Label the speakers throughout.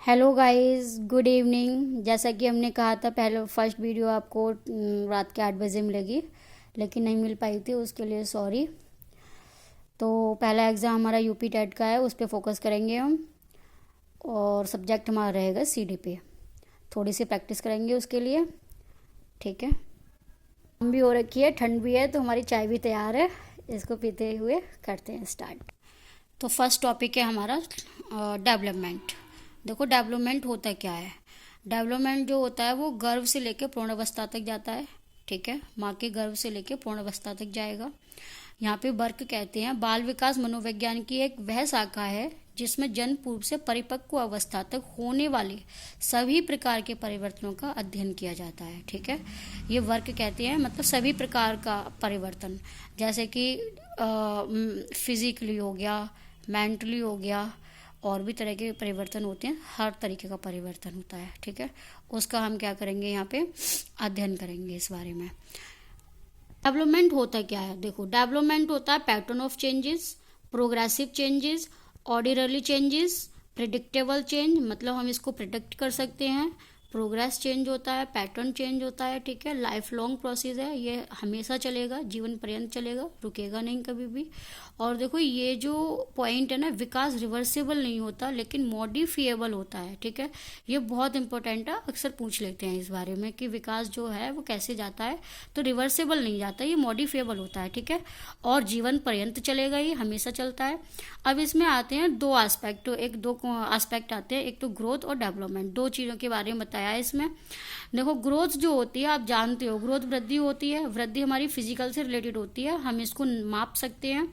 Speaker 1: Hello guys, good evening. जैसा कि हमने कहा था, पहले फर्स्ट वीडियो आपको रात के 8 बजे मिलेगी, लेकिन नहीं मिल पाई थी, उसके लिए सॉरी। तो पहला एग्ज़ाम हमारा यूपी टेट का है, उस पर फोकस करेंगे हम। और सब्जेक्ट हमारा रहेगा सीडी पे। थोड़ी सी प्रैक्टिस करेंगे उसके लिए, ठीक है। हम भी हो रखी है, ठंड भी है, तो हमारी चाय भी तैयार है। इसको पीते हुए करते हैं स्टार्ट। तो फर्स्ट टॉपिक है हमारा डेवलपमेंट। देखो, डेवलपमेंट होता क्या है। डेवलपमेंट जो होता है वो गर्भ से लेकर पूर्ण अवस्था तक जाता है, ठीक है। माँ के गर्भ से लेकर पूर्ण अवस्था तक जाएगा। यहाँ पे वर्क कहते हैं बाल विकास मनोविज्ञान की एक वह शाखा है जिसमें जन्म पूर्व से परिपक्व अवस्था तक होने वाले सभी प्रकार के परिवर्तनों का अध्ययन किया जाता है, ठीक है। ये वर्क कहते हैं मतलब सभी प्रकार का परिवर्तन, जैसे कि फिजिकली हो गया, मेंटली हो गया, और भी तरह के परिवर्तन होते हैं। हर तरीके का परिवर्तन होता है, ठीक है। उसका हम क्या करेंगे, यहाँ पे अध्ययन करेंगे इस बारे में। डेवलपमेंट होता क्या है। देखो, डेवलपमेंट होता है pattern of changes, progressive changes, orderly changes, predictable change, मतलब हम इसको प्रिडिक्ट कर सकते हैं। प्रोग्रेस चेंज होता है, पैटर्न चेंज होता है, ठीक है। लाइफ लॉन्ग प्रोसेस है, ये हमेशा चलेगा, जीवन पर्यंत चलेगा, रुकेगा नहीं कभी भी। और देखो, ये जो पॉइंट है ना, विकास रिवर्सिबल नहीं होता लेकिन मॉडिफिएबल होता है, ठीक है। ये बहुत इंपॉर्टेंट है, अक्सर पूछ लेते हैं इस बारे में कि विकास जो है वो कैसे जाता है। तो रिवर्सिबल नहीं जाता, ये मॉडिफिएबल होता है, ठीक है। और जीवन पर्यंत चलेगा, ये हमेशा चलता है। अब इसमें आते हैं दो एस्पेक्ट, दो एस्पेक्ट आते हैं, एक तो ग्रोथ और डेवलपमेंट। दो चीज़ों के बारे में बताया है इसमें। देखो, ग्रोथ जो होती है, आप जानते हो, ग्रोथ वृद्धि होती है। वृद्धि हमारी फिजिकल से रिलेटेड होती है, हम इसको माप सकते हैं।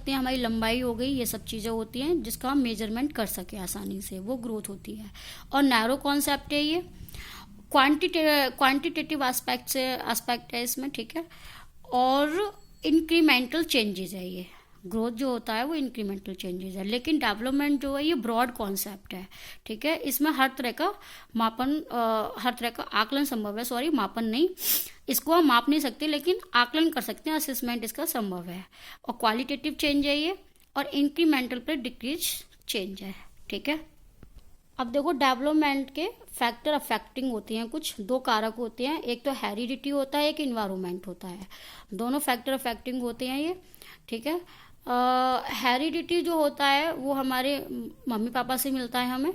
Speaker 1: हमारी लंबाई हो गई, ये सब चीज़ें होती हैं जिसका हम मेजरमेंट कर सके आसानी से, वो ग्रोथ होती है। और नैरो कॉन्सेप्ट है ये, क्वांटिटेटिव एस्पेक्ट है इसमें, ठीक है। और इंक्रीमेंटल चेंजेस है ये। ग्रोथ जो होता है वो इंक्रीमेंटल चेंजेस है, लेकिन डेवलपमेंट जो है ये ब्रॉड कॉन्सेप्ट है, ठीक है। इसमें हर तरह का हर तरह का आकलन संभव है। सॉरी, मापन नहीं, इसको हम माप नहीं सकते लेकिन आकलन कर सकते हैं, असेसमेंट इसका संभव है। और क्वालिटेटिव चेंज है ये, और इंक्रीमेंटल पर डिक्रीज चेंज है, ठीक है। अब देखो, डेवलपमेंट के फैक्टर अफेक्टिंग होते हैं, कुछ दो कारक होते हैं, एक तो हेरिडिटी होता है, एक इन्वायरमेंट होता है। दोनों फैक्टर अफेक्टिंग होते हैं ये, ठीक है। हेरिडिटी जो होता है वो हमारे मम्मी पापा से मिलता है हमें।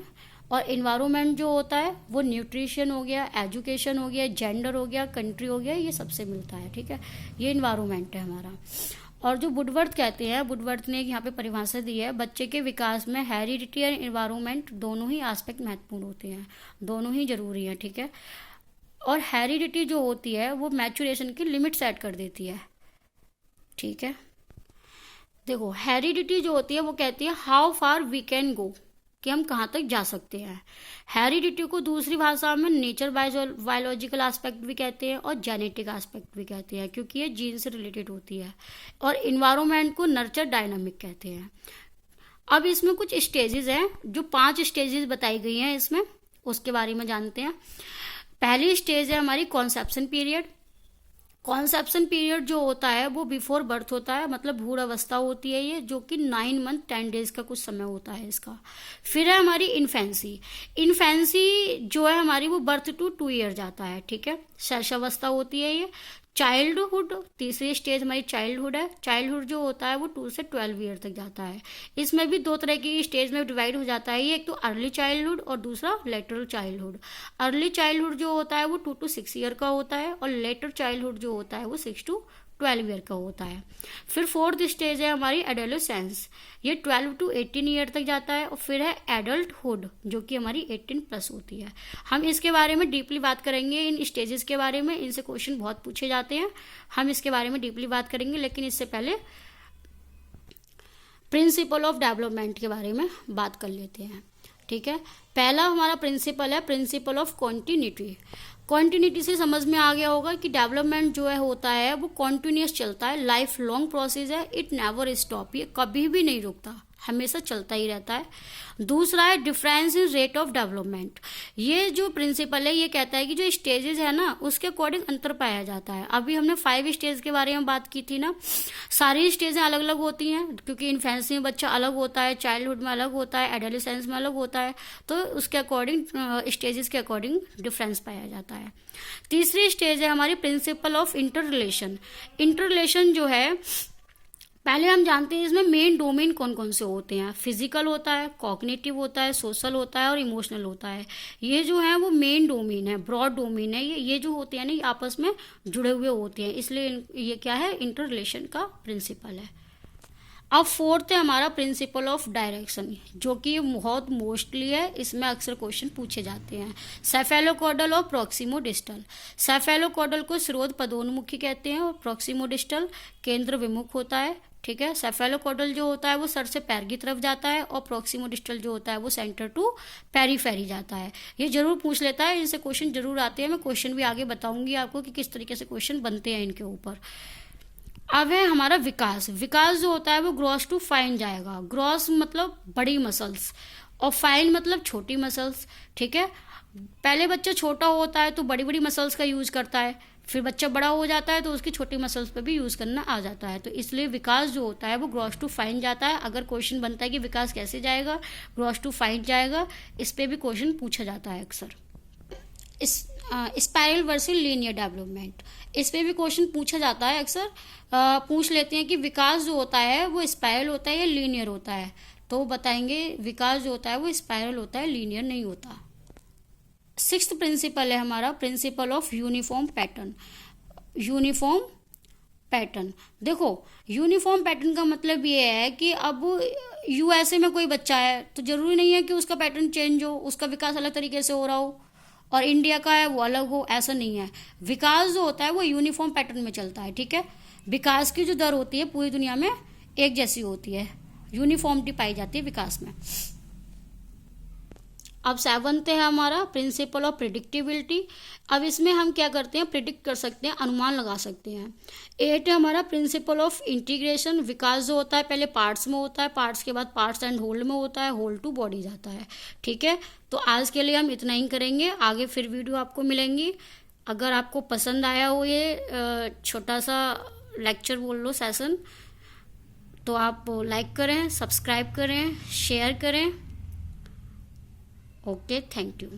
Speaker 1: और इन्वायरमेंट जो होता है वो न्यूट्रिशन हो गया, एजुकेशन हो गया, जेंडर हो गया, कंट्री हो गया, ये सबसे मिलता है, ठीक है। ये इन्वायरमेंट है हमारा। और जो वुडवर्थ कहते हैं, वुडवर्थ ने यहाँ पे परिभाषा दी है, बच्चे के विकास में हेरिडिटी और इन्वायरमेंट दोनों ही एस्पेक्ट महत्वपूर्ण होते हैं, दोनों ही जरूरी हैं, ठीक है। और हेरिडिटी जो होती है वो मैचुरेशन की लिमिट सेट कर देती है, ठीक है। देखो, हेरिडिटी जो होती है वो कहती है how far we can go, कि हम कहाँ तक जा सकते हैं। हेरिडिटी को दूसरी भाषा में नेचर बायोलॉजिकल एस्पेक्ट भी कहते हैं और जेनेटिक एस्पेक्ट भी कहते हैं, क्योंकि ये जीन से रिलेटेड होती है। और इन्वायरमेंट को नर्चर डायनामिक कहते हैं। अब इसमें कुछ स्टेजेस हैं, जो 5 स्टेजेस बताई गई हैं इसमें, उसके बारे में जानते हैं। पहली स्टेज है हमारी कॉन्सेप्शन पीरियड। कॉन्सेप्शन पीरियड जो होता है वो बिफोर बर्थ होता है, मतलब भ्रूण अवस्था होती है ये, जो कि 9 मंथ 10 डेज का कुछ समय होता है इसका। फिर है हमारी इन्फेंसी। इन्फेंसी जो है हमारी वो बर्थ टू 2 ईयर जाता है, ठीक है। शैशवावस्था होती है ये। चाइल्डहुड, तीसरी स्टेज हमारी चाइल्डहुड है। चाइल्डहुड जो होता है वो 2 से 12 ईयर तक जाता है। इसमें भी दो तरह की स्टेज में डिवाइड हो जाता है ये, एक तो अर्ली चाइल्डहुड और दूसरा लेटरल चाइल्डहुड। अर्ली चाइल्डहुड जो होता है वो 2 to 6 ईयर का होता है, और लेटर चाइल्डहुड जो होता है वो 6 to 12 ईयर का होता है। फिर फोर्थ स्टेज है हमारी एडोलेसेंस, ये 12 to 18 ईयर तक जाता है। और फिर है एडल्टहुड, जो कि हमारी 18+ होती है। हम इसके बारे में डीपली बात करेंगे, इन स्टेजेस के बारे में, इनसे क्वेश्चन बहुत पूछे जाते हैं, हम इसके बारे में डीपली बात करेंगे। लेकिन इससे पहले प्रिंसिपल ऑफ डेवलपमेंट के बारे में बात कर लेते हैं, ठीक है। पहला हमारा प्रिंसिपल है प्रिंसिपल ऑफ कॉन्टिन्यूटी। कॉन्टिन्यूटी से समझ में आ गया होगा कि डेवलपमेंट जो है होता है वो कॉन्टिन्यूस चलता है, लाइफ लॉन्ग प्रोसेस है, इट नेवर स्टॉप, ये कभी भी नहीं रुकता, हमेशा चलता ही रहता है। दूसरा है difference in rate of development. ये जो प्रिंसिपल है ये कहता है कि जो स्टेजेस है ना उसके अकॉर्डिंग अंतर पाया जाता है। अभी हमने 5 स्टेज के बारे में बात की थी ना, सारी स्टेजें अलग अलग होती हैं क्योंकि इन्फेंसी में बच्चा अलग होता है, चाइल्डहुड में अलग होता है, एडोलेसेंस में अलग होता है, तो उसके अकॉर्डिंग स्टेजेस के अकॉर्डिंग डिफरेंस पाया जाता है। तीसरी स्टेज है हमारी principle of inter relation. Inter relation जो है, पहले हम जानते हैं इसमें मेन डोमेन कौन कौन से होते हैं। फिजिकल होता है, कॉग्निटिव होता है, सोशल होता है और इमोशनल होता है। ये जो है वो मेन डोमेन है, ब्रॉड डोमेन है। ये जो होते हैं ना ये आपस में जुड़े हुए होते हैं, इसलिए ये क्या है, इंटर रिलेशन का प्रिंसिपल है। अब फोर्थ है हमारा प्रिंसिपल ऑफ डायरेक्शन, जो कि बहुत मोस्टली है, इसमें अक्सर क्वेश्चन पूछे जाते हैं। सेफेलोकॉडल और प्रोक्सिमोडिस्टल। सेफेलोकॉडल को स्रोत पदोन्मुखी कहते हैं और प्रोक्सिमोडिस्टल केंद्र विमुख होता है। ठीक है, सेफेलोकॉडल जो होता है वो सर से पैर की तरफ जाता है और प्रोक्सिमोडिस्टल जो होता है वो सेंटर टू पेरीफेरी जाता है। ये जरूर पूछ लेता है, इनसे क्वेश्चन जरूर आते हैं। मैं क्वेश्चन भी आगे बताऊंगी आपको कि किस तरीके से क्वेश्चन बनते हैं इनके ऊपर। अब है हमारा विकास। विकास जो होता है वो ग्रॉस टू फाइन जाएगा। ग्रॉस मतलब बड़ी मसल्स और फाइन मतलब छोटी मसल्स। ठीक है, पहले बच्चा छोटा होता है तो बड़ी बड़ी मसल्स का यूज करता है, फिर बच्चा बड़ा हो जाता है तो उसकी छोटी मसल्स पे भी यूज करना आ जाता है। तो इसलिए विकास जो होता है वो ग्रॉस टू फाइन जाता है। अगर क्वेश्चन बनता है कि विकास कैसे जाएगा, ग्रॉस टू फाइन जाएगा, इस पे भी क्वेश्चन पूछा जाता है अक्सर। स्पाइरल वर्सेस लीनियर डेवलपमेंट, इस पे भी क्वेश्चन पूछा जाता है अक्सर। पूछ लेते हैं कि विकास जो होता है वो स्पाइरल होता है या लीनियर होता है, तो वो बताएंगे विकास जो होता है वो स्पाइरल होता है, लीनियर नहीं होता। सिक्स्थ प्रिंसिपल है हमारा principle of uniform pattern. Uniform pattern, देखो यूनिफॉर्म पैटर्न का मतलब ये है कि अब यूएसए में कोई बच्चा है तो जरूरी नहीं है कि उसका पैटर्न चेंज हो, उसका विकास अलग तरीके से हो रहा हो, और इंडिया का है वो अलग हो, ऐसा नहीं है। विकास जो होता है वो यूनिफॉर्म पैटर्न में चलता है। ठीक है, विकास की जो दर होती है पूरी दुनिया में एक जैसी होती है, यूनिफॉर्मिटी पाई जाती है विकास में। अब 7th है हमारा प्रिंसिपल ऑफ प्रिडिक्टिबिलिटी। अब इसमें हम क्या करते हैं, प्रिडिक्ट कर सकते हैं, अनुमान लगा सकते हैं। 8 है हमारा प्रिंसिपल ऑफ इंटीग्रेशन। विकास जो होता है पहले पार्ट्स में होता है, पार्ट्स के बाद पार्ट्स एंड होल में होता है, होल टू बॉडी जाता है। ठीक है, तो आज के लिए हम इतना ही करेंगे, आगे फिर वीडियो आपको मिलेंगी। अगर आपको पसंद आया हो ये छोटा सा लेक्चर बोल लो सेशन, तो आप लाइक करें, सब्सक्राइब करें, शेयर करें। Okay, thank you.